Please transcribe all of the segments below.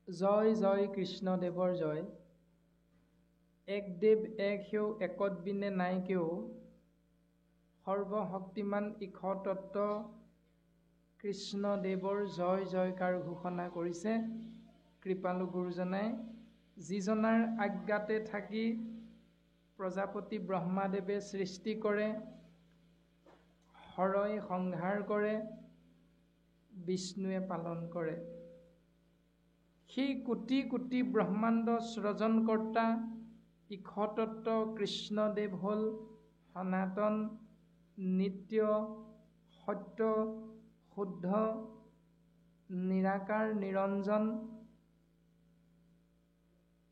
জয় জয় কৃষ্ণদেৱৰ জয়। এক দেৱ এক সেউ একত বিনে নাই কেও, সৰ্বশক্তিমান ঈশতত্ত্ব কৃষ্ণদেৱৰ জয় জয়কাৰ ঘোষণা কৰিছে কৃপালু গুৰুজনাই। যিজনাৰ আজ্ঞাতে থাকি প্ৰজাপতি ব্ৰহ্মাদেৱে সৃষ্টি কৰে, হৰই সংহাৰ কৰে, বিষ্ণুৱে পালন কৰে। সেই কোটি কোটি ব্ৰহ্মাণ্ড সৃজনকৰ্তা ঈশতত্ত্ব কৃষ্ণদেৱ হ'ল সনাতন, নিত্য, সত্য, শুদ্ধ, নিৰাকাৰ, নিৰঞ্জন।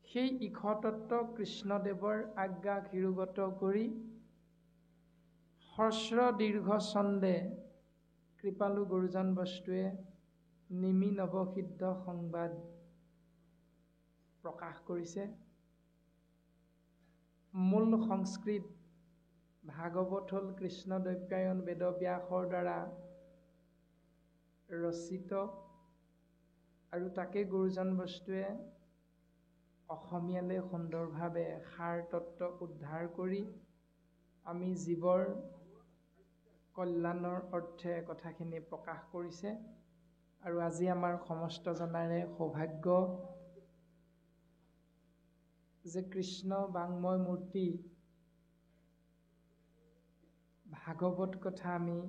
সেই ঈশতত্ত্ব কৃষ্ণদেৱৰ আজ্ঞা শিৰোগত কৰি হ্ৰস্ব দীৰ্ঘ ছন্দে কৃপালু গুৰুজন বস্তুৱে নিমি নৱসিদ্ধ সংবাদ প্ৰকাশ কৰিছে। মূল সংস্কৃত ভাগৱত হ'ল কৃষ্ণদ্বৈপায়ন বেদব্যাসৰ দ্বাৰা ৰচিত, আৰু তাকে গুৰুজন বস্তুৱে অসমীয়ালৈ সুন্দৰভাৱে সাৰ তত্ত্ব উদ্ধাৰ কৰি আমি জীৱৰ কল্যাণৰ অৰ্থে কথাখিনি প্ৰকাশ কৰিছে। আৰু আজি আমাৰ সমস্ত জনাৰে সৌভাগ্য যে কৃষ্ণ বাংময় মূৰ্তি ভাগৱত কথা আমি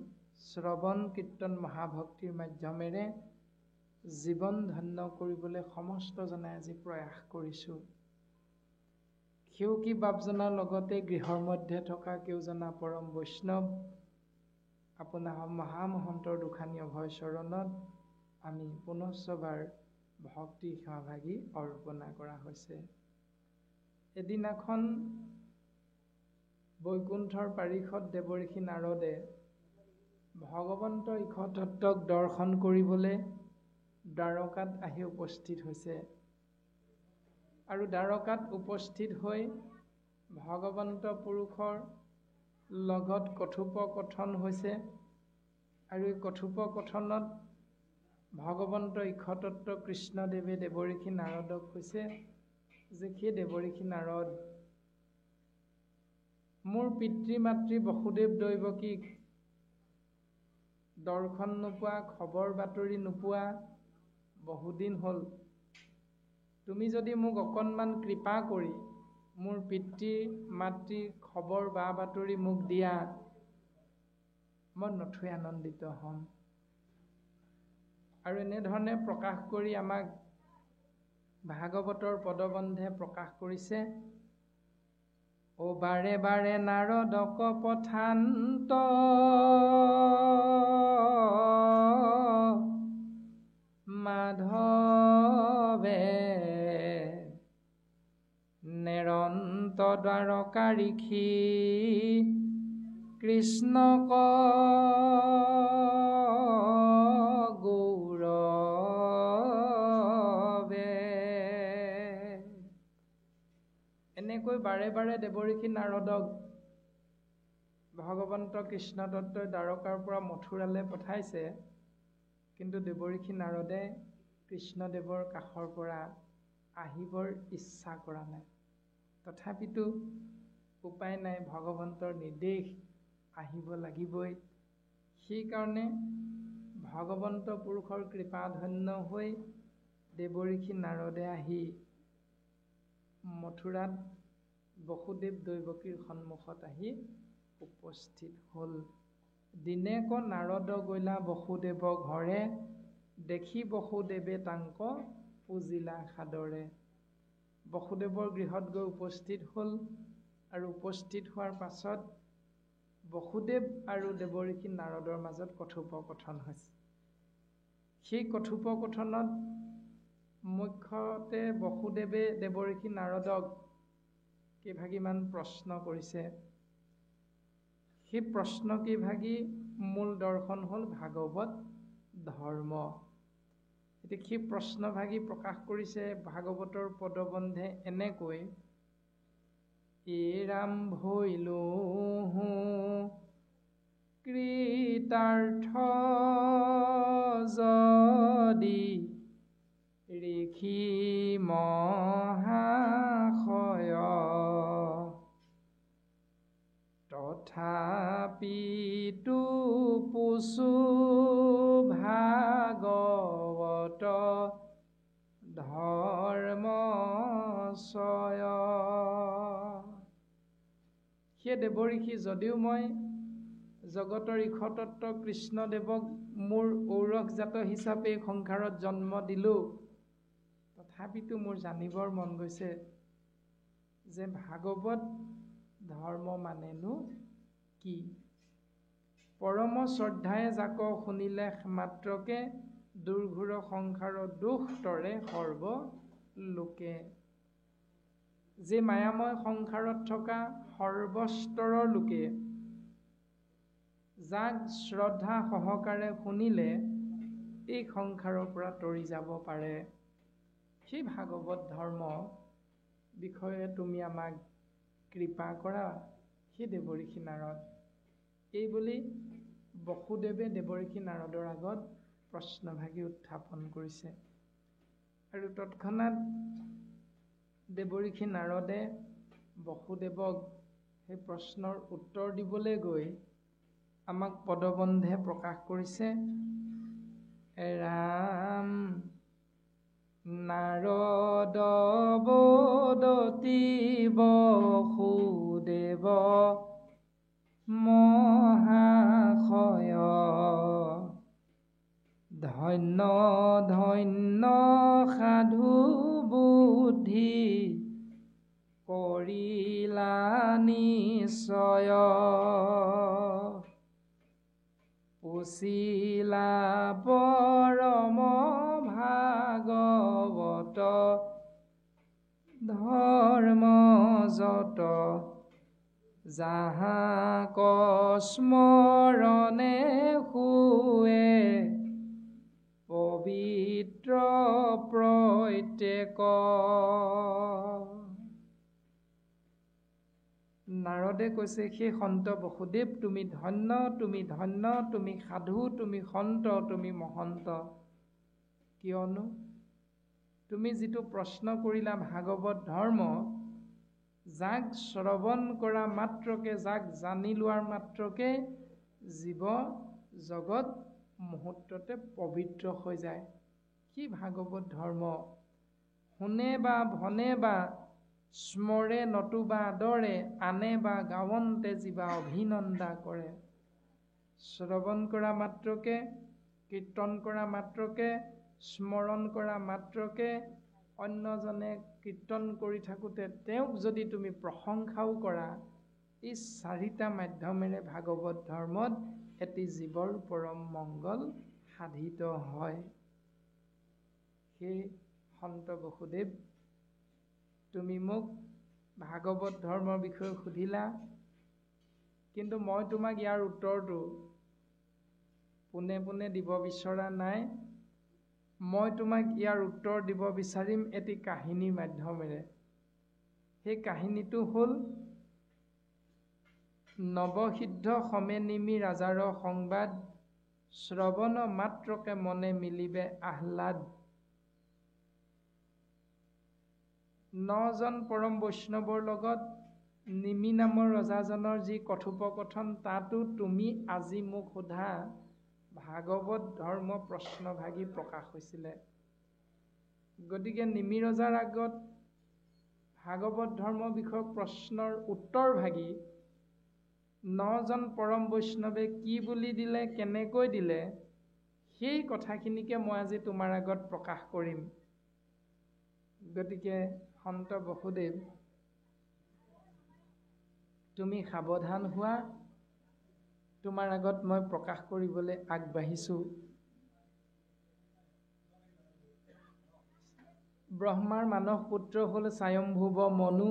শ্ৰৱণ কীৰ্তন মহাভক্তিৰ মাধ্যমেৰে জীৱন ধন্য কৰিবলৈ সমস্ত জনাই আজি প্ৰয়াস কৰিছোঁ। সেউকী বাপজনাৰ লগতে গৃহৰ মধ্যে থকা কেউজনা পৰম বৈষ্ণৱ আপোনাৰ মহামহন্তৰ দুখানী অভয় চৰণত আমি পুনশ্চবাৰ ভক্তি সেৱাভাগী অৰ্পণা কৰা হৈছে। এদিনাখন বৈকুণ্ঠৰ পাৰিষদ দেৱঋষি নাৰদে ভগৱন্ত ঈশতত্ত্বক দৰ্শন কৰিবলৈ দ্বাৰকাত আহি উপস্থিত হৈছে। আৰু দ্বাৰকাত উপস্থিত হৈ ভগৱন্ত পুৰুষৰ লগত কথোপকথন হৈছে। আৰু এই কথোপকথনত ভগৱন্ত ঈশতত্ত্ব কৃষ্ণদেৱে দেৱঋষি নাৰদক কৈছে যে সেই দেৱঋষি নাৰদ, মোৰ পিতৃ মাতৃ বসুদেৱ দৈৱকীক দৰ্শন নোপোৱা, খবৰ বাতৰি নোপোৱা বহুদিন হ'ল। তুমি যদি মোক অকণমান কৃপা কৰি মোৰ পিতৃ মাতৃৰ খবৰ বা বাতৰি মোক দিয়া, মই নথৈ আনন্দিত হ'ম। আৰু এনেধৰণে প্ৰকাশ কৰি আমাক ভাগৱতৰ পদবন্ধে প্ৰকাশ কৰিছে। ও বাৰে বাৰে নাৰদক পঠান্ত, মাধৱে নেৰন্ত দ্বাৰকাৰীষি কৃষ্ণক গৌৰৱে। এনেকৈ বাৰে বাৰে দেৱঋষি নাৰদক ভগৱন্ত কৃষ্ণদত্তই দ্বাৰকাৰ পৰা মথুৰালৈ পঠাইছে, কিন্তু দেৱঋষি নাৰদে কৃষ্ণদেৱৰ কাষৰ পৰা আহিবৰ ইচ্ছা কৰা নাই। তথাপিতো উপায় নাই, ভগৱন্তৰ নিৰ্দেশ, আহিব লাগিবই। সেইকাৰণে ভগৱন্ত পুৰুষৰ কৃপাধন্য হৈ দেৱঋষি নাৰদে আহি মথুৰাত বসুদেৱ দৈৱকীৰ সন্মুখত আহি উপস্থিত হ'ল। দিনেক নাৰদ গৈলা বসুদেৱ ঘৰে, দেখি বসুদেৱে তাংক পূজিলা সাদৰে। বসুদেৱৰ গৃহত গৈ উপস্থিত হ'ল, আৰু উপস্থিত হোৱাৰ পাছত বসুদেৱ আৰু দেৱঋষি নাৰদৰ মাজত কথোপকথন হৈছে। সেই কথোপকথনত মুখ্যতে বসুদেৱে দেৱঋষি নাৰদক কেইভাগিমান প্ৰশ্ন কৰিছে। সেই প্ৰশ্ন কেইভাগি মূল দৰ্শন হ'ল ভাগৱত ধৰ্ম। এতিয়া সেই প্ৰশ্নভাগি প্ৰকাশ কৰিছে ভাগৱতৰ পদবন্ধে এনেকৈ। ৰাম ভৈলোহো কৃতাৰ্থ যদি ঋষি মহাশয় তথাপিতো পুছু ভাগৱত ধৰ্মচয়। সেই দেৱঋষি, যদিও মই জগতৰ ঈশতত্ব কৃষ্ণদেৱক মোৰ ঔৰসজাত হিচাপে সংসাৰত জন্ম দিলোঁ, তথাপিতো মোৰ জানিবৰ মন গৈছে যে ভাগৱত ধৰ্ম মানেনো কি? পৰম শ্ৰদ্ধায়ে যাক শুনিলে মাত্ৰকে দুৰ্ঘোৰ সংসাৰৰ দুখ তৰে সৰ্ব লোকে। যে মায়াময় সংসাৰত থকা সৰ্বস্তৰৰ লোকে যাক শ্ৰদ্ধা সহকাৰে শুনিলে এই সংসাৰৰ পৰা তৰি যাব পাৰে, সেই ভাগৱত ধৰ্ম বিষয়ে তুমি আমাক কৃপা কৰা হে দেৱঋষি নাৰদ। এইবুলি বসুদেৱে দেৱঋষি নাৰদৰ আগত প্ৰশ্নভাগি উত্থাপন কৰিছে। আৰু তৎক্ষণাৎ দেৱঋষি নাৰদে বসুদেৱক সেই প্ৰশ্নৰ উত্তৰ দিবলৈ গৈ আমাক পদবন্ধে প্ৰকাশ কৰিছে। ৰাম নাৰদ বদতি বসুদেৱ মহাশয়, ধন্য ধন্য সাধু বুদ্ধি কৰিলা নিশ্চয়, পুছিলা পৰম ভাগৱত ধৰ্ম যত, যাহাক স্মৰণে শুৱে পবিত্ৰ প্ৰত্যেক। নাৰদে কৈছে, সেই সন্ত বসুদেৱ, তুমি ধন্য, তুমি ধন্য, তুমি সাধু, তুমি সন্ত, তুমি মহন্ত। কিয়নো তুমি যিটো প্ৰশ্ন কৰিলা ভাগৱত ধৰ্ম, যাক শ্ৰৱণ কৰা মাত্ৰকে, যাক জানি লোৱাৰ মাত্ৰকে জীৱ জগত মুহূৰ্ততে পবিত্ৰ হৈ যায়। কি ভাগৱত ধৰ্ম? শুনে বা ভনে বা স্মৰে নতুবা আদৰে, আনে বা গাৱন্তে জীৱা অভিনন্দা কৰে। শ্ৰৱণ কৰা মাত্ৰকে, কীৰ্তন কৰা মাত্ৰকে, স্মৰণ কৰা মাত্ৰকে, অন্যজনে কীৰ্তন কৰি থাকোঁতে তেওঁক যদি তুমি প্ৰশংসাও কৰা, এই চাৰিটা মাধ্যমেৰে ভাগৱত ধৰ্মত এটি জীৱৰ পৰম মংগল সাধিত হয়। সেই সন্ত বসুদেৱ, তুমি মোক ভাগৱত ধৰ্মৰ বিষয়ে সুধিলা, কিন্তু মই তোমাক ইয়াৰ উত্তৰটো পোনে পোনে দিব বিচৰা নাই। মই তোমাক ইয়াৰ উত্তৰ দিব বিচাৰিম এটি কাহিনীৰ মাধ্যমেৰে। সেই কাহিনীটো হ'ল নৱসিদ্ধ সমেনিমি ৰাজাৰ সংবাদ, শ্ৰৱণ মাত্ৰকে মনে মিলিবে আহ্লাদ। 9জন পৰম বৈষ্ণৱৰ লগত নিমি নামৰ ৰজাজনৰ যি কথোপকথন, তাতো তুমি আজি মোক সোধা ভাগৱত ধৰ্ম প্ৰশ্নভাগি প্ৰকাশ হৈছিলে। গতিকে নিমি ৰজাৰ আগত ভাগৱত ধৰ্ম বিষয়ক প্ৰশ্নৰ উত্তৰ ভাগি 9জন পৰম বৈষ্ণৱে কি বুলি দিলে, কেনেকৈ দিলে, সেই কথাখিনিকে মই আজি তোমাৰ আগত প্ৰকাশ কৰিম। গতিকে সন্ত বসুদেৱ, তুমি সাৱধান হোৱা, তোমাৰ আগত মই প্ৰকাশ কৰিবলৈ আগবাঢ়িছোঁ। ব্ৰহ্মাৰ মানস পুত্ৰ হ'ল স্বয়ম্ভুৱ মনু,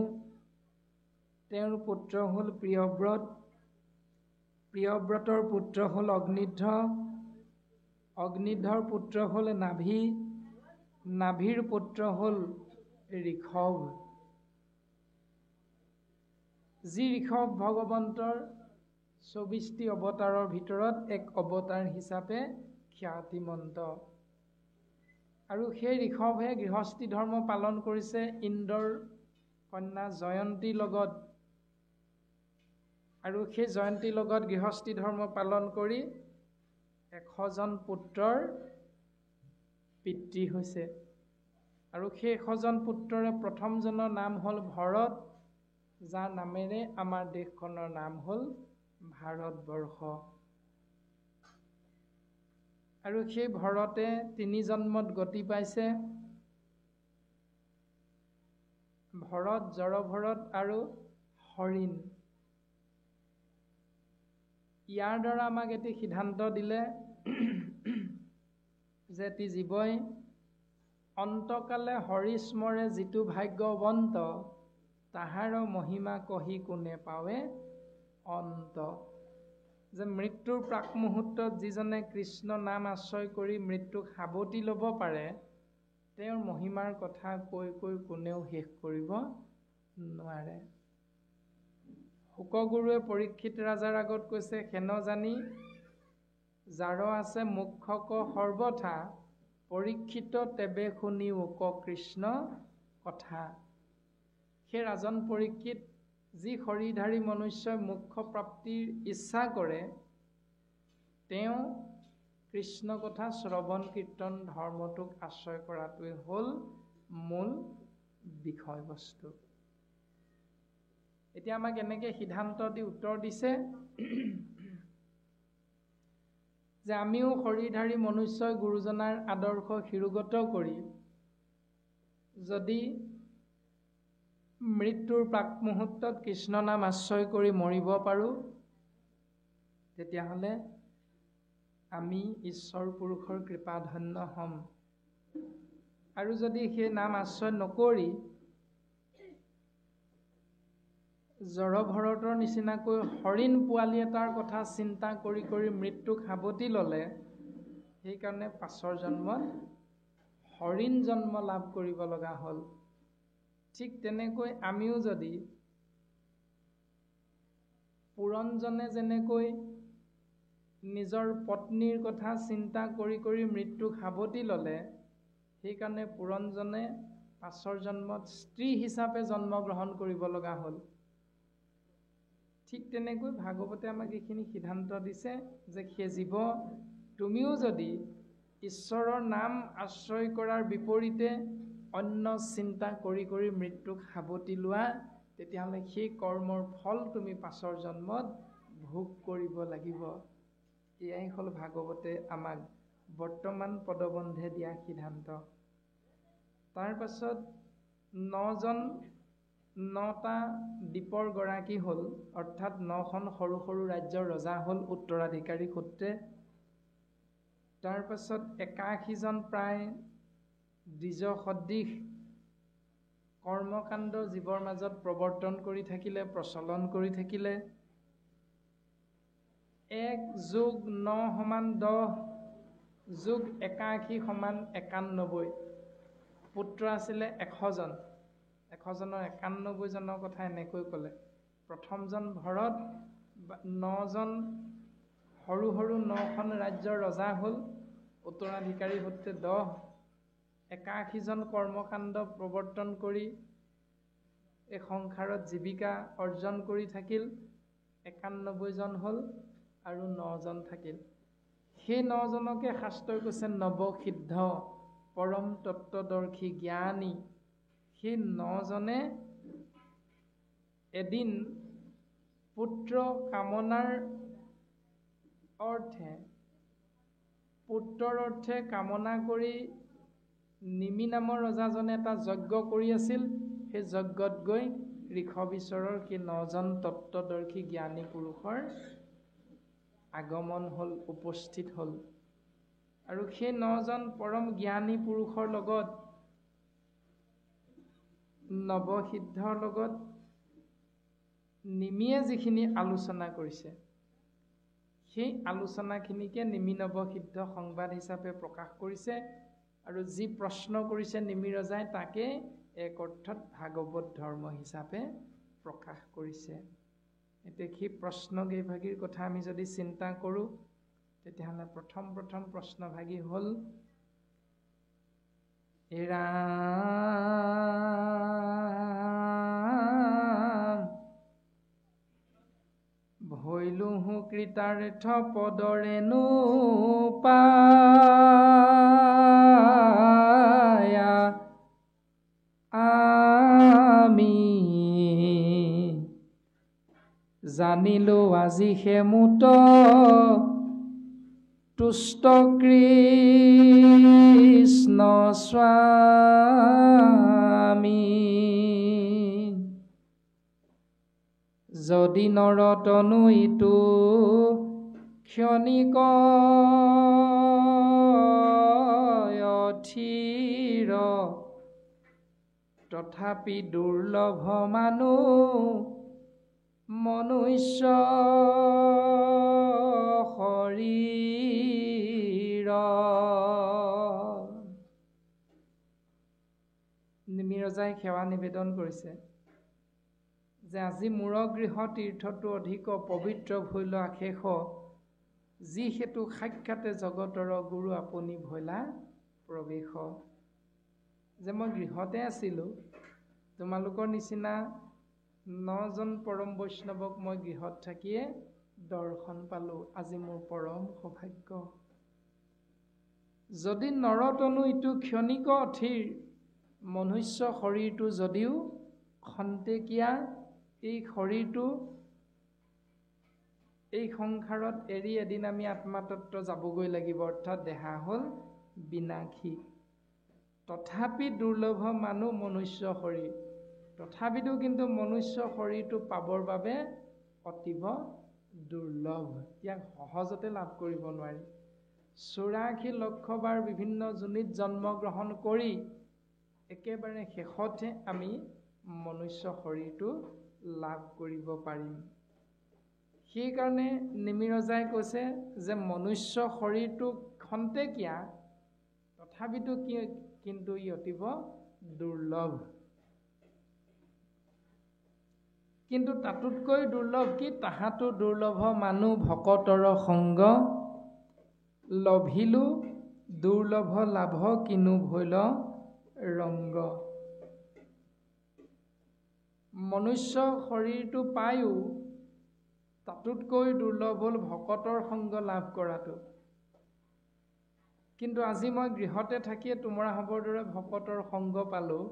তেওঁৰ পুত্ৰ হ'ল প্ৰিয়ব্ৰত, প্ৰিয়ব্ৰতৰ পুত্ৰ হ'ল অগ্নিধ্ৰ, অগ্নিধ্ৰৰ পুত্ৰ হ'ল নাভি, নাভিৰ পুত্ৰ হ'ল ঋষভ। যি ঋষভ ভগৱন্তৰ 24টি অৱতাৰৰ ভিতৰত এক অৱতাৰ হিচাপে খ্যাতিমন্ত। আৰু সেই ঋষভে গৃহস্থী ধৰ্ম পালন কৰিছে ইন্দ্ৰৰ কন্যা জয়ন্তীৰ লগত, আৰু সেই জয়ন্তীৰ লগত গৃহস্থী ধৰ্ম পালন কৰি 100জন পুত্ৰৰ পিতৃ হৈছে। আৰু সেই 100জন পুত্ৰৰে প্ৰথমজনৰ নাম হ'ল ভৰত, যাৰ নামেৰে আমাৰ দেশখনৰ নাম হ'ল ভাৰতবৰ্ষ। আৰু সেই ভৰতে 3 জন্মত গতি পাইছে। ভৰত, জড়ভৰত আৰু হৰিণ। ইয়াৰ দ্বাৰা আমাক এটি সিদ্ধান্ত দিলে যে এটি জীৱই অন্তকালে হৰিস্মৰে যিটো ভাগ্যৱন্ত, তাহাৰো মহিমা কহি কোনে পাৱে অন্ত। যে মৃত্যুৰ প্ৰাক মুহূৰ্তত যিজনে কৃষ্ণ নাম আশ্ৰয় কৰি মৃত্যুক সাৱটি ল'ব পাৰে, তেওঁৰ মহিমাৰ কথা কৈ কৈ কোনেও শেষ কৰিব নোৱাৰে। শুকগুৰুৱে পৰীক্ষিত ৰাজাৰ আগত কৈছে, হেন জানি যাৰ আছে মুখ্যক সৰ্বথা, পৰীক্ষিত তেবে শুনি ওক কৃষ্ণ কথা। সেই ৰাজন পৰীক্ষিত, যি শৰীৰধাৰী মনুষ্যই মোক্ষ প্ৰাপ্তিৰ ইচ্ছা কৰে, তেওঁ কৃষ্ণ কথা শ্ৰৱণ কীৰ্তন ধৰ্মটোক আশ্ৰয় কৰাটোৱে হ'ল মূল বিষয়বস্তু। এতিয়া আমাক এনেকে সিদ্ধান্ত দি উত্তৰ দিছে যে আমিও শৰীৰধাৰী মনুষ্যই গুৰুজনাৰ আদৰ্শ শিৰোগত কৰি যদি মৃত্যুৰ প্ৰাক মুহূৰ্তত কৃষ্ণ নাম আশ্ৰয় কৰি মৰিব পাৰোঁ, তেতিয়াহ'লে আমি ঈশ্বৰ পুৰুষৰ কৃপাধন্য হ'ম। আৰু যদি সেই নাম আশ্ৰয় নকৰি জড়ভৰতৰ নিচিনাকৈ হৰিণ পোৱালি এটাৰ কথা চিন্তা কৰি কৰি মৃত্যুক সাৱটি ল'লে, সেইকাৰণে পাছৰ জন্মত হৰিণ জন্ম লাভ কৰিব লগা হ'ল। ঠিক তেনেকৈ আমিও যদি পুৰঞ্জনে যেনেকৈ নিজৰ পত্নীৰ কথা চিন্তা কৰি কৰি মৃত্যুক সাৱটি ল'লে, সেইকাৰণে পুৰঞ্জনে পাছৰ জন্মত স্ত্ৰী হিচাপে জন্মগ্ৰহণ কৰিব লগা হ'ল। ঠিক তেনেকৈ ভাগৱতে আমাক এইখিনি সিদ্ধান্ত দিছে যে সেই জীৱ, তুমিও যদি ঈশ্বৰৰ নাম আশ্ৰয় কৰাৰ বিপৰীতে অন্য চিন্তা কৰি কৰি মৃত্যুক সাৱটি লোৱা, তেতিয়াহ'লে সেই কৰ্মৰ ফল তুমি পাছৰ জন্মত ভোগ কৰিব লাগিব। এয়াই হ'ল ভাগৱতে আমাক বৰ্তমান পদবন্ধে দিয়া সিদ্ধান্ত। তাৰ পাছত 9টা দ্বীপৰ গৰাকী হ'ল, অৰ্থাৎ 9খন সৰু সৰু ৰাজ্যৰ ৰজা হ'ল উত্তৰাধিকাৰী সূত্ৰে। তাৰ পাছত 81জন প্ৰায় দ্বিজ সদৃশ কৰ্মকাণ্ড জীৱৰ মাজত প্ৰৱৰ্তন কৰি থাকিলে, প্ৰচলন কৰি থাকিলে। 1 + 9 = 10 + 81 = 91। পুত্ৰ আছিলে 100জন। 100জনৰ 91 জনৰ কথা এনেকৈ ক'লে। প্ৰথমজন ভৰত, 9জন সৰু সৰু 9খন ৰাজ্যৰ ৰজা হ'ল, উত্তৰাধিকাৰী সূত্ৰে 10, 81জন কৰ্মকাণ্ড প্ৰৱৰ্তন কৰি এই সংসাৰত জীৱিকা অৰ্জন কৰি থাকিল, 91জন হ'ল আৰু 9জন থাকিল। সেই 9জনকে শাস্ত্ৰই কৈছে নৱসিদ্ধ, পৰম তত্ত্বদৰ্শী জ্ঞানী। সেই 9জনে এদিন পুত্ৰ কামনাৰ অৰ্থে, পুত্ৰৰ অৰ্থে কামনা কৰি নিমি নামৰ ৰজাজনে এটা যজ্ঞ কৰি আছিল। সেই যজ্ঞত গৈ ঋষভ ঈশ্বৰৰ সেই 9জন তত্ত্বদৰ্শী জ্ঞানী পুৰুষৰ আগমন হ'ল, উপস্থিত হ'ল। আৰু সেই 9জন পৰম জ্ঞানী পুৰুষৰ লগত, নৱসিদ্ধৰ লগত নিমিয়ে যিখিনি আলোচনা কৰিছে, সেই আলোচনাখিনিকে নিমি নৱসিদ্ধ সংবাদ হিচাপে প্ৰকাশ কৰিছে। আৰু যি প্ৰশ্ন কৰিছে নিমি ৰজাই, তাকে এক অৰ্থত ভাগৱত ধৰ্ম হিচাপে প্ৰকাশ কৰিছে। এতিয়া সেই প্ৰশ্নকেইভাগীৰ কথা আমি যদি চিন্তা কৰোঁ, তেতিয়াহ'লে প্ৰথম প্ৰশ্নভাগী হ'ল ৰাম ভৈলুহু কৃতাৰ্থ পদৰেনো পায়া আমি জানিলো আজি হেমুত তুষ্ট কৃষ্ণ স্বামী যদি নৰতনু ইটো ক্ষণিক অথিৰ তথাপি দুৰ্লভ মানুহ মনুষ্য শৰীৰ। নিমিৰজাই সেৱা নিবেদন কৰিছে যে আজি মূৰ গৃহ তীৰ্থটো অধিক পবিত্ৰ ভৈল আশেষ যিহেতু সাক্ষাতে জগতৰ গুৰু আপুনি ভৈলা প্ৰৱেশ। যে মই গৃহতে আছিলোঁ, তোমালোকৰ নিচিনা 9 জন পৰম বৈষ্ণৱক মই গৃহত থাকিয়ে দৰ্শন পালোঁ। আজি মোৰ পৰম সৌভাগ্য। যদি নৰতনু ইটো ক্ষণিক অথিৰ, মনুষ্য শৰীৰটো যদিও খন্তেকীয়া, এই শৰীৰটো এই সংসাৰত এৰি এদিন আমি আত্মাতত্ব যাবগৈ লাগিব, অৰ্থাৎ দেহা হ'ল বিনাশী। তথাপি দুৰ্লভ মানুহ মনুষ্য শৰীৰ, তথাপিতো কিন্তু মনুষ্য শৰীৰটো পাবৰ বাবে অতীৱ দুৰ্লভ। ইয়াক সহজতে লাভ কৰিব নোৱাৰি। 84 লক্ষ বাৰ বিভিন্ন যোনিত জন্মগ্ৰহণ কৰি একেবাৰে শেষতহে আমি মনুষ্য শৰীৰটো লাভ কৰিব পাৰিম। সেইকাৰণে নিমিৰজাই কৈছে যে মনুষ্য শৰীৰটো খন্তেকীয়া, তথাপিতো কিন্তু ই অতীৱ দুৰ্লভ। কিন্তু তাতোতকৈ দুৰ্লভ কি? তাহাতো দুৰ্লভ মানুহ ভকতৰ সংগ লভিলো, দুৰ্লভ লাভ কিনো ভৈল ৰংগ। মনুষ্য শৰীৰটো পায়ো তাতোতকৈ দুৰ্লভ হ'ল ভকতৰ সংগ লাভ কৰাটো। কিন্তু আজি মই গৃহতে থাকিয়ে তোমৰা হ'বৰ দৰে ভকতৰ সংগ পালোঁ।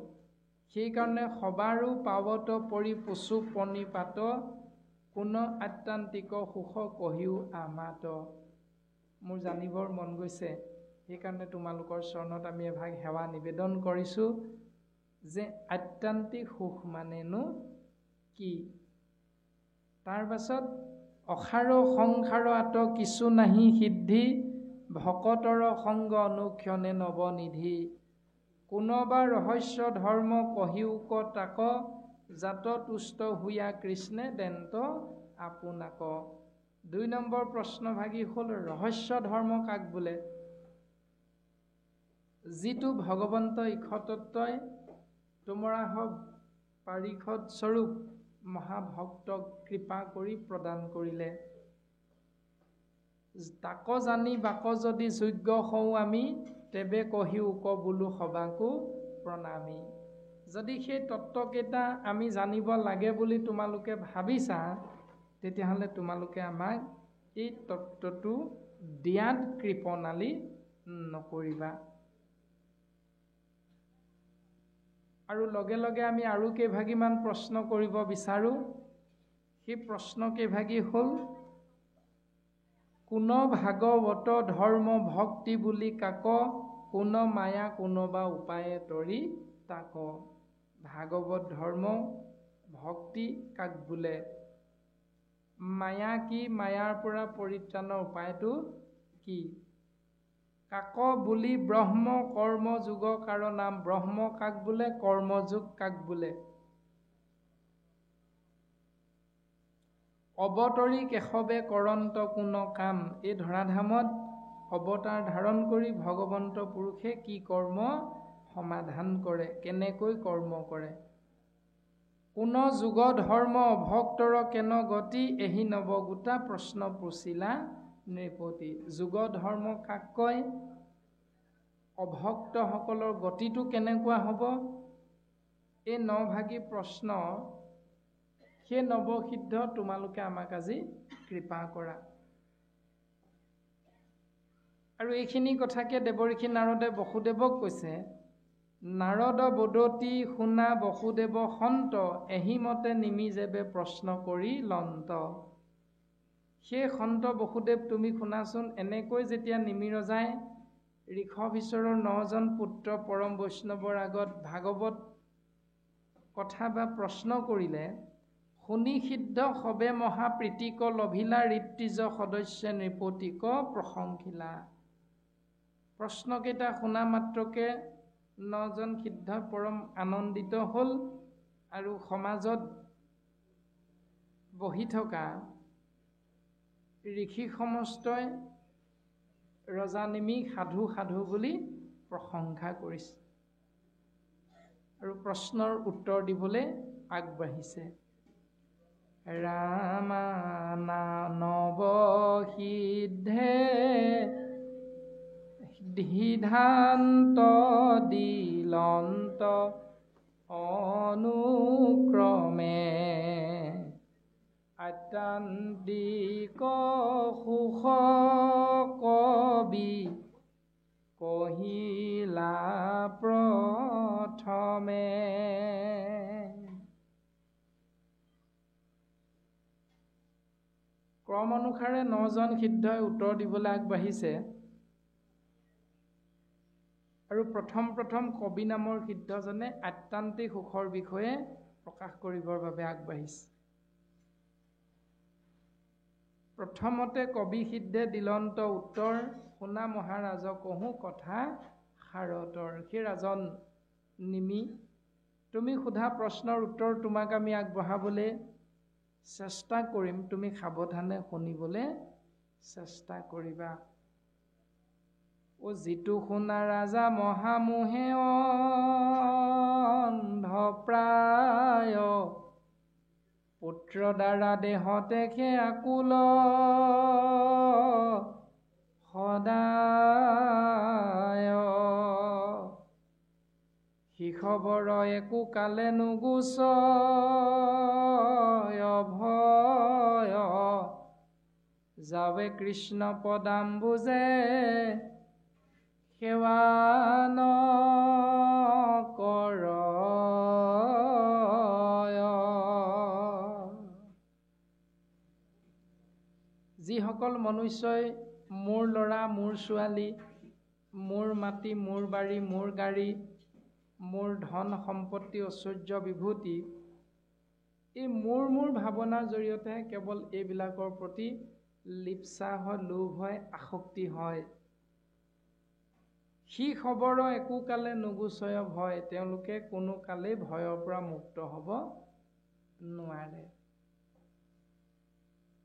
সেইকাৰণে সবাৰো পাৱত পৰি পশু প্ৰণিপাত, কোন আত্যান্তিক সুখ কহিও আমাত। মোৰ জানিবৰ মন গৈছে, সেইকাৰণে তোমালোকৰ চৰণত আমি এভাগ সেৱা নিবেদন কৰিছোঁ যে আত্যান্তিক সুখ মানেনো কি? তাৰ পাছত অসাৰ সংসাৰ আত কিছু নাহি সিদ্ধি, ভকতৰ সংগ অনুক্ষণে নৱনিধি। কোনোবা ৰহস্য ধৰ্ম কহিও ক তাক, জাত তুষ্ট হুয়া কৃষ্ণে দেন্ত আপোনাক। 2 নম্বৰ প্ৰশ্নভাগী হ'ল ৰহস্য ধৰ্ম কাক বোলে? যিটো ভগৱন্ত ইক্ষতত্বই তোমৰা পাৰিষদ স্বৰূপ মহাভক্তক কৃপা কৰি প্ৰদান কৰিলে। তাক জানি বাক যদি যোগ্য হওঁ আমি, তেবে কহিও ক বোলো সবাকো প্ৰণামী। যদি সেই তত্ত্বকেইটা আমি জানিব লাগে বুলি তোমালোকে ভাবিছা, তেতিয়াহ'লে তোমালোকে আমাক এই তত্ত্বটো দিয়াত কৃপণালী নকৰিবা। আৰু লগে লগে আমি আৰু কেইভাগিমান প্ৰশ্ন কৰিব বিচাৰোঁ। সেই প্ৰশ্ন কেইভাগি হ'ল, কোন ভাগৱত ধৰ্ম ভক্তি বুলি কাক, কোন মায়া কোনোবা উপায়ে তৰি তাক। ভাগৱত ধৰ্ম ভক্তি কাক বোলে? মায়া কি? মায়াৰ পৰা পৰিত্ৰাণৰ উপায়টো কি? কাক বুলি ব্ৰহ্ম কৰ্ম যোগ কাৰ নাম। ব্ৰহ্ম কাক বোলে? কৰ্মযোগ কাক বোলে? অৱতৰি কেশৱে কৰন্ত কোন কাম। এই ধৰাধামত অৱতাৰ ধাৰণ কৰি ভগৱন্ত পুৰুষে কি কৰ্ম সমাধান কৰে, কেনেকৈ কৰ্ম কৰে? কোন যুগ ধৰ্ম ভক্তৰ কেন গতি, এহি নৱগোটা প্ৰশ্ন পুছিলা নৃপতি। যুগ ধৰ্ম কাক কয়? অভক্তসকলৰ গতিটো কেনেকুৱা হ'ব, এই 9 ভাগী প্ৰশ্ন, সেই নৱসিদ্ধ তোমালোকে আমাক আজি কৃপা কৰা। আৰু এইখিনি কথাকে দেৱঋষি নাৰদে বসুদেৱক কৈছে, নাৰদ বদতি শুনা বসুদেৱ সন্ত, এহিমতে নিমিজেবে প্ৰশ্ন কৰি লন্ত। সেই সন্ত বসুদেৱ তুমি শুনাচোন, এনেকৈ যেতিয়া নিমি ৰজাই ঋষভীশ্বৰৰ 9জন পুত্ৰ পৰম বৈষ্ণৱৰ আগত ভাগৱত কথা বা প্ৰশ্ন কৰিলে, শুনি সিদ্ধ সবে মহাপ্ৰীতিক লভিলা, ঋত্বিজ সদস্য নৃপতিক প্ৰশংসিলা। প্ৰশ্নকেইটা শুনা মাত্ৰকে 9জন সিদ্ধ পৰম আনন্দিত হ'ল আৰু সমাজত বহি থকা ঋষি সমস্তই ৰজানিমি সাধু সাধু বুলি প্ৰশংসা কৰিছে আৰু প্ৰশ্নৰ উত্তৰ দিবলৈ আগবাঢ়িছে। ৰামানব সিদ্ধে সিদ্ধান্ত দিলন্ত অনুক্ৰমে, আত্যান্তিক সুখ কবি কহিলা প্ৰথমে। ক্ৰম অনুসাৰে 9জন সিদ্ধই উত্তৰ দিবলৈ আগবাঢ়িছে আৰু প্ৰথম কবি নামৰ সিদ্ধজনে আত্যান্তিক সুখৰ বিষয়ে প্ৰকাশ কৰিবৰ বাবে আগবাঢ়িছে। প্ৰথমতে কবি সিদ্ধে দিলন্ত উত্তৰ, শুনা মহাৰাজ কহো কথা সাৰতৰ। সেই ৰাজন নিমি, তুমি সোধা প্ৰশ্নৰ উত্তৰ তোমাক আমি আগবঢ়াবলৈ চেষ্টা কৰিম, তুমি সাৱধানে শুনিবলৈ চেষ্টা কৰিবা। ও যিটো শুনা ৰাজা মহামোহে অন্ধপ্ৰায়, পুত্ৰ দ্বাৰা দেহ দেখে আকুল সদায়, শিখবৰ একো কালে নুগুচয় ভয়, যাবে কৃষ্ণ পদাম্বুজে সেৱা নকৰ। যিসকল মনুষ্যই মোৰ ল'ৰা, মোৰ ছোৱালী, মোৰ মাটি, মোৰ বাৰী, মোৰ গাড়ী, মোৰ ধন সম্পত্তি ঐশ্বৰ্য বিভূতি, এই মোৰ ভাৱনাৰ জৰিয়তে কেৱল এইবিলাকৰ প্ৰতি লিপ্সা হয়, লোভ হয়, আসক্তি হয়। সি খবৰ একো কালে নুগুচয় ভয়, তেওঁলোকে কোনো কালেই ভয়ৰ পৰা মুক্ত হ'ব নোৱাৰে।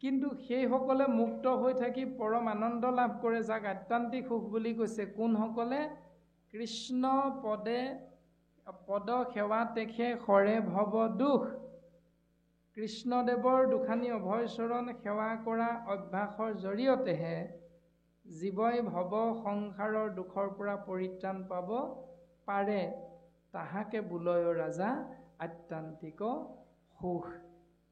কিন্তু সেইসকলে মুক্ত হৈ থাকি পৰম আনন্দ লাভ কৰে, যাক আত্যান্তিক সুখ বুলি কৈছে। কোনসকলে? কৃষ্ণ পদ সেৱা তেখে সৰে ভৱ দুখ। কৃষ্ণদেৱৰ দুখানি অভয়চৰণ সেৱা কৰা অভ্যাসৰ জৰিয়তেহে জীৱই ভৱ সংসাৰৰ দুখৰ পৰা পৰিত্ৰাণ পাব পাৰে, তাহাকে বোলয় ৰাজা আত্যান্তিক সুখ।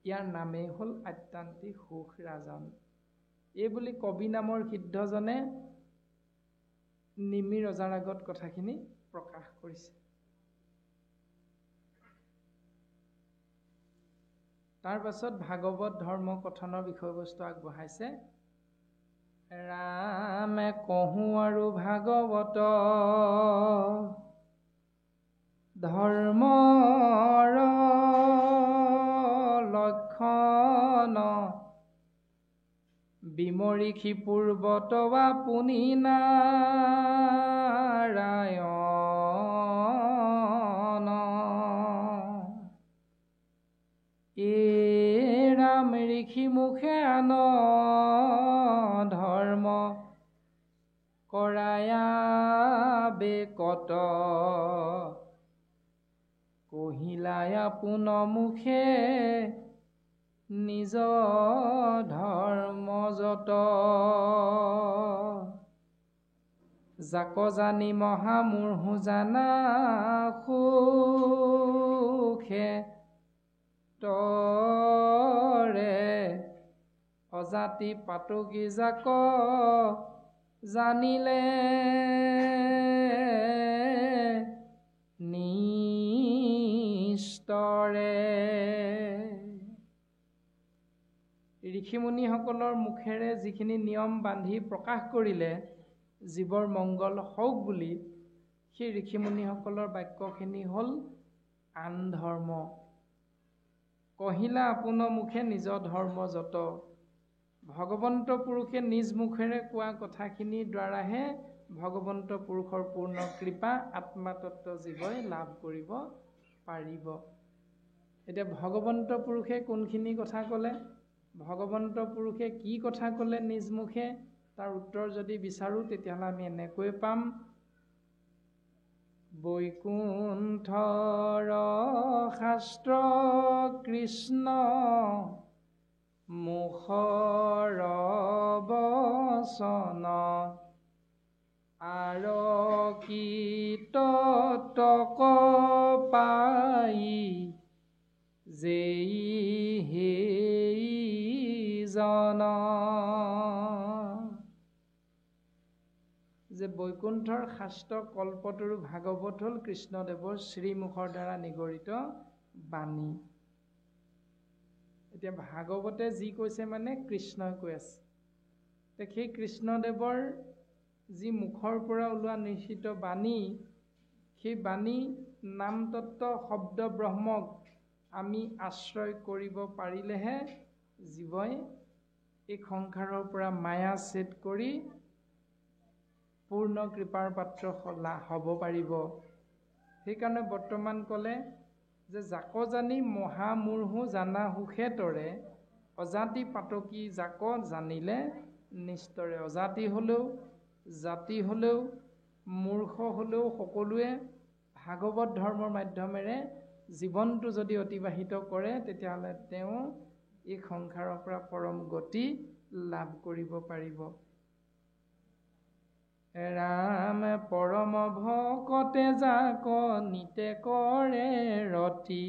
ইয়াৰ নামেই হ'ল আত্যান্তিক সুখ ৰাজন। এই বুলি কবি নামৰ সিদ্ধজনে নিমি ৰজাৰ আগত কথাখিনি প্ৰকাশ কৰিছে। তাৰ পাছত ভাগৱত ধৰ্ম কথনৰ বিষয়বস্তু আগবঢ়াইছে। ৰামে কহো আৰু ভাগৱত ধৰ্মৰ লক্ষণ, বিমৰিষি পূৰ্বত আপুনি নাৰায়ণ। ৰাম ঋষি মুখে আন ধৰ্ম কৰায়া বেকত, কহিলাই আপোন মুখে নিজ ধৰ্ম যত। জাক জানি মহামূঢ় জানা সুখে তৰে অজাতি পাতকী জাক জানিলে নিস্তৰে। ঋষিমুনিসকলৰ মুখেৰে যিখিনি নিয়ম বান্ধি প্ৰকাশ কৰিলে জীৱৰ মংগল হওক বুলি, সেই ঋষিমুনিসকলৰ বাক্যখিনি হ'ল আন ধৰ্ম। কহিলা আপোন মুখে নিজ ধৰ্ম যত। ভগৱন্ত পুৰুষে নিজ মুখেৰে কোৱা কথাখিনিৰ দ্বাৰাহে ভগৱন্ত পুৰুষৰ পূৰ্ণ কৃপা আত্মাতত্ব জীৱই লাভ কৰিব পাৰিব। এতিয়া ভগৱন্ত পুৰুষে কোনখিনি কথা ক'লে, ভগৱন্ত পুৰুষে কি কথা ক'লে নিজ মুখে, তাৰ উত্তৰ যদি বিচাৰোঁ তেতিয়াহ'লে আমি এনেকৈ পাম। বৈকুণ্ঠৰ শাস্ত্ৰ কৃষ্ণ মুখৰ বচন আৰকিত তক পাই যেই হেই জন। যে বৈকুণ্ঠৰ শাস্ত্ৰ কল্পতৰু ভাগৱত হ'ল কৃষ্ণদেৱৰ শ্ৰীমুখৰ দ্বাৰা নিগৰিত বাণী। এতিয়া ভাগৱতে যি কৈছে মানে কৃষ্ণই কৈ আছে। সেই কৃষ্ণদেৱৰ যি মুখৰ পৰা ওলোৱা নিশ্চিত বাণী, সেই বাণী নামতত্ত্ব শব্দ ব্ৰহ্মক আমি আশ্ৰয় কৰিব পাৰিলেহে জীৱই এই সংসাৰৰ পৰা মায়া ছেদ কৰি পূৰ্ণ কৃপাৰ পাত্ৰ হ'ব পাৰিব। সেইকাৰণে বৰ্তমান ক'লে যে জাক জানি মহামূঢ় জানা সুখে তৰে অজাতি পাতকী জাক জানিলে নিস্তৰে। অজাতি হ'লেও জাতি হ'লেও মূৰ্খ হ'লেও সকলোৱে ভাগৱত ধৰ্মৰ মাধ্যমেৰে জীৱনটো যদি অতিবাহিত কৰে তেতিয়াহ'লে তেওঁ এই সংসাৰৰ পৰা পৰম গতি লাভ কৰিব পাৰিব। ৰাম পৰম ভকতে যাক নিতে কৰে ৰতি,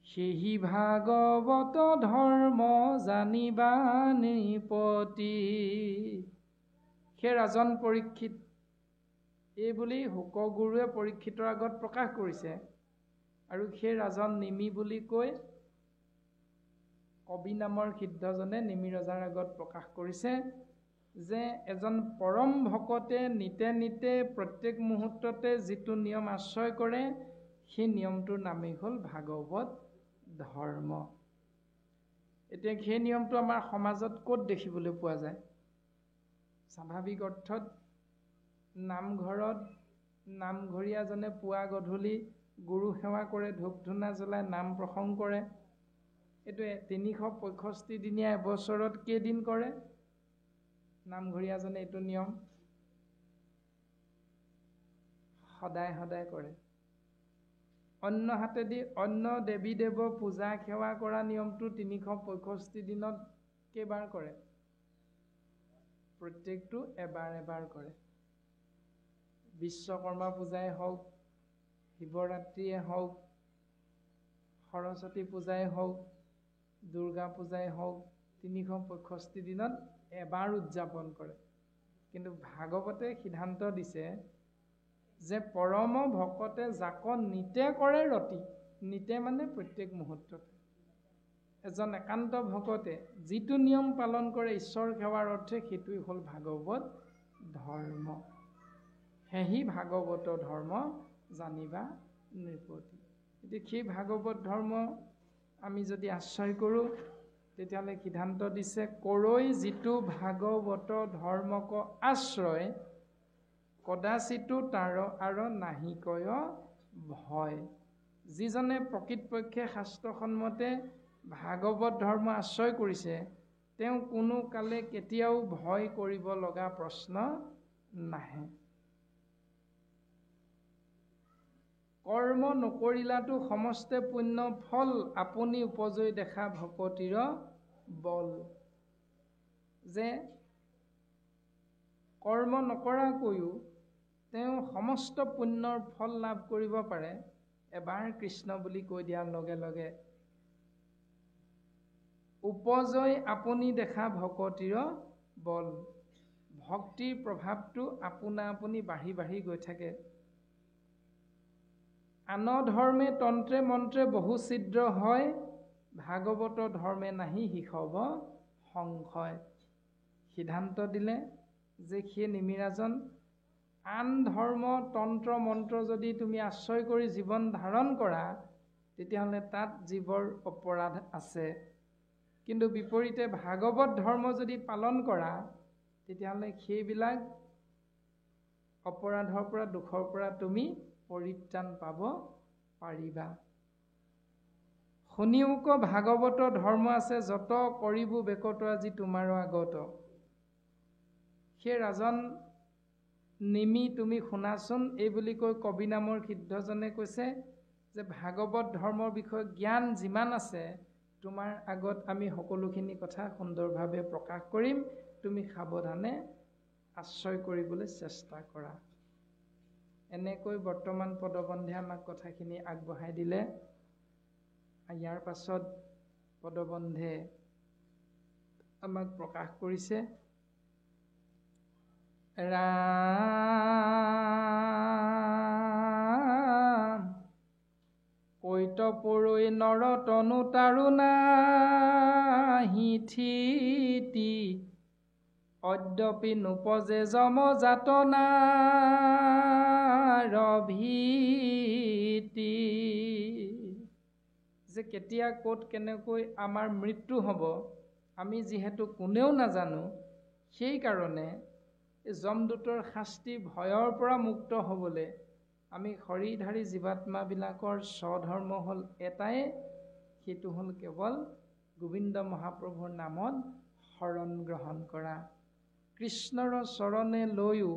সেহি ভাগৱত ধৰ্ম জানিবা নৃপতি। সেই ৰাজন পৰীক্ষিত এই বুলি শুকগুৰুৱে পৰীক্ষিতৰ আগত প্ৰকাশ কৰিছে, আৰু সেই ৰাজন নিমি বুলি কৈ কবি নামৰ সিদ্ধজনে নিমি ৰজাৰ আগত প্ৰকাশ কৰিছে যে এজন পৰম ভকতে নিতে নিতে প্ৰত্যেক মুহূৰ্ততে যিটো নিয়ম আশ্ৰয় কৰে সেই নিয়মটোৰ নামেই হ'ল ভাগৱত ধৰ্ম। এতিয়া সেই নিয়মটো আমাৰ সমাজত ক'ত দেখিবলৈ পোৱা যায়? স্বাভাৱিক অৰ্থত নামঘৰত নামঘৰীয়াজনে পুৱা গধূলি গুৰু সেৱা কৰে, ধূপ ধূনা জ্বলাই নাম প্ৰসংগ কৰে। এইটো ৩৬৫ দিনীয়া এবছৰত কেইদিন কৰে নামঘৰীয়াজনে? এইটো নিয়ম সদায় সদায় কৰে। অন্য হাতেদি অন্য দেৱী দেৱ পূজা সেৱা কৰা নিয়মটো ৩৬৫ দিনত কেইবাৰ কৰে? প্ৰত্যেকটো এবাৰ এবাৰ কৰে। বিশ্বকৰ্মা পূজাই হওক, শিৱৰাত্ৰিয়ে হওক, সৰস্বতী পূজাই হওক, দুৰ্গা পূজাই হওক, ৩৬৫ দিনত এবাৰ উদযাপন কৰে। কিন্তু ভাগৱতে সিদ্ধান্ত দিছে যে পৰম ভকতে যাক নিতে কৰে ৰতি, নিতে মানে প্ৰত্যেক মুহূৰ্ততে। এজন একান্ত ভকতে যিটো নিয়ম পালন কৰে ঈশ্বৰ সেৱাৰ অৰ্থে সেইটোৱেই হ'ল ভাগৱত ধৰ্ম। সেহি ভাগৱত ধৰ্ম জানিবা নৃপতি। এতিয়া সেই ভাগৱত ধৰ্ম আমি যদি আশ্ৰয় কৰোঁ তেতিয়াহ'লে সিদ্ধান্ত দিছে কৰৈ যিটো ভাগৱত ধৰ্মক আশ্ৰয় কদাচিতো তাৰ আৰু নাহিকয় ভয়। যিজনে প্ৰকৃতপক্ষে শাস্ত্ৰসন্মতে ভাগৱত ধৰ্ম আশ্ৰয় কৰিছে তেওঁ কোনো কালে কেতিয়াও ভয় কৰিব লগা প্ৰশ্ন নাহে। কৰ্ম নকৰিলাতো সমস্তে পুণ্য ফল, আপুনি উপজয় দেখা ভকতিৰ বল। যে কৰ্ম নকৰাকৈও তেওঁ সমস্ত পুণ্যৰ ফল লাভ কৰিব পাৰে এবাৰ কৃষ্ণ বুলি কৈ দিয়াৰ লগে লগে। উপজয় আপুনি দেখা ভকতিৰ বল। ভক্তিৰ প্ৰভাৱটো আপোনা আপুনি বাঢ়ি বাঢ়ি গৈ থাকে। আন ধৰ্মে তন্ত্ৰে মন্ত্ৰে বহু ছিদ্ৰ হয়, ভাগৱত ধৰ্মে নাহি শিষব সংশয়। সিদ্ধান্ত দিলে যে সেই নিমিৰাজন আন ধৰ্ম তন্ত্ৰ মন্ত্ৰ যদি তুমি আশ্ৰয় কৰি জীৱন ধাৰণ কৰা তেতিয়াহ'লে তাত জীৱৰ অপৰাধ আছে, কিন্তু বিপৰীতে ভাগৱত ধৰ্ম যদি পালন কৰা তেতিয়াহ'লে সেইবিলাক অপৰাধৰ পৰা দুখৰ পৰা তুমি পৰিত্ৰাণ পাব পাৰিবা। শুনিওক ভাগৱত ধৰ্ম আছে যত, কৰিবো বেকত আজি তোমাৰ আগত। সেই ৰাজন নিমি তুমি শুনাচোন এই বুলি কৈ কবি নামৰ সিদ্ধজনে কৈছে যে ভাগৱত ধৰ্মৰ বিষয়ে জ্ঞান যিমান আছে তোমাৰ আগত আমি সকলোখিনি কথা সুন্দৰভাৱে প্ৰকাশ কৰিম, তুমি সাৱধানে আশ্ৰয় কৰিবলৈ চেষ্টা কৰা। এনেকৈ বৰ্তমান পদবন্ধে আমাক কথাখিনি আগবঢ়াই দিলে। ইয়াৰ পাছত পদবন্ধে আমাক প্ৰকাশ কৰিছে ৰাম কৈত পৰৈ নৰতনু তাৰুণা হিথিতি অদ্যপি নুপজে যম যাতনাৰ ভীতি। যে কেতিয়া ক'ত কেনেকৈ আমাৰ মৃত্যু হ'ব আমি যিহেতু কোনেও নাজানো, সেইকাৰণে যমদূতৰ শাস্তি ভয়ৰ পৰা মুক্ত হ'বলৈ আমি শৰীৰধাৰী জীৱাত্মাবিলাকৰ স্বধৰ্ম হ'ল এটাই, সেইটো হ'ল কেৱল গোবিন্দ মহাপ্ৰভুৰ নামত শৰণ গ্ৰহণ কৰা। কৃষ্ণৰ চৰণে লৈও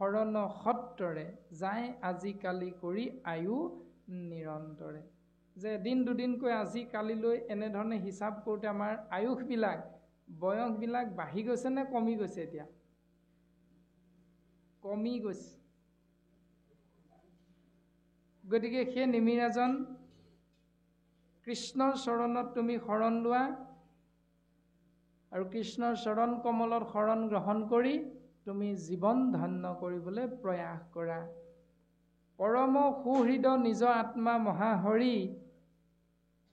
শৰণ সত্তৰে যায় আজিকালি কৰি আয়ু নিৰন্তৰে। যে এদিন দুদিনকৈ আজি কালিলৈ এনেধৰণে হিচাপ কৰোঁতে আমাৰ আয়ুসবিলাক বয়সবিলাক বাঢ়ি গৈছে নে কমি গৈছে? এতিয়া কমি গৈছে। গতিকে সেই নিমিৰাজন কৃষ্ণৰ চৰণত তুমি শৰণ লোৱা আৰু কৃষ্ণৰ চৰণ কমলত শৰণ গ্ৰহণ কৰি তুমি জীৱন ধন্য কৰিবলৈ প্ৰয়াস কৰা। পৰম সুহৃদ নিজ আত্মা মহাহৰি,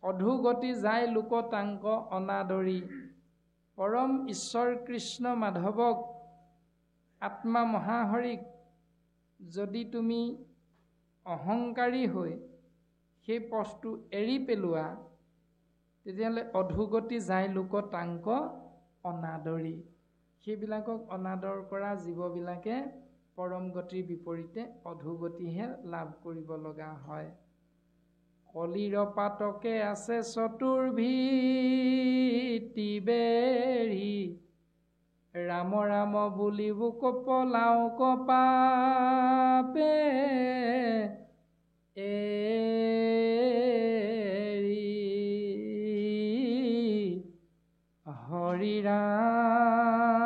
অধোগতি যায় লোকতাংক অনাদৰি। পৰম ঈশ্বৰ কৃষ্ণ মাধৱক আত্মা মহাহৰিক যদি তুমি অহংকাৰী হৈ সেই পথটো এৰি পেলোৱা তেতিয়াহ'লে অধোগতি যায় লোকতাংক অনাদৰি। সেইবিলাকক অনাদৰ কৰা জীৱবিলাকে পৰম গতিৰ বিপৰীতে অধোগতিহে লাভ কৰিব লগা হয়। কলিৰ পাতকে আছে চতুৰ্ভীতি বেৰি, ৰাম ৰাম বুলি বুক পলাও কপাপে এৰি। হৰি ৰাম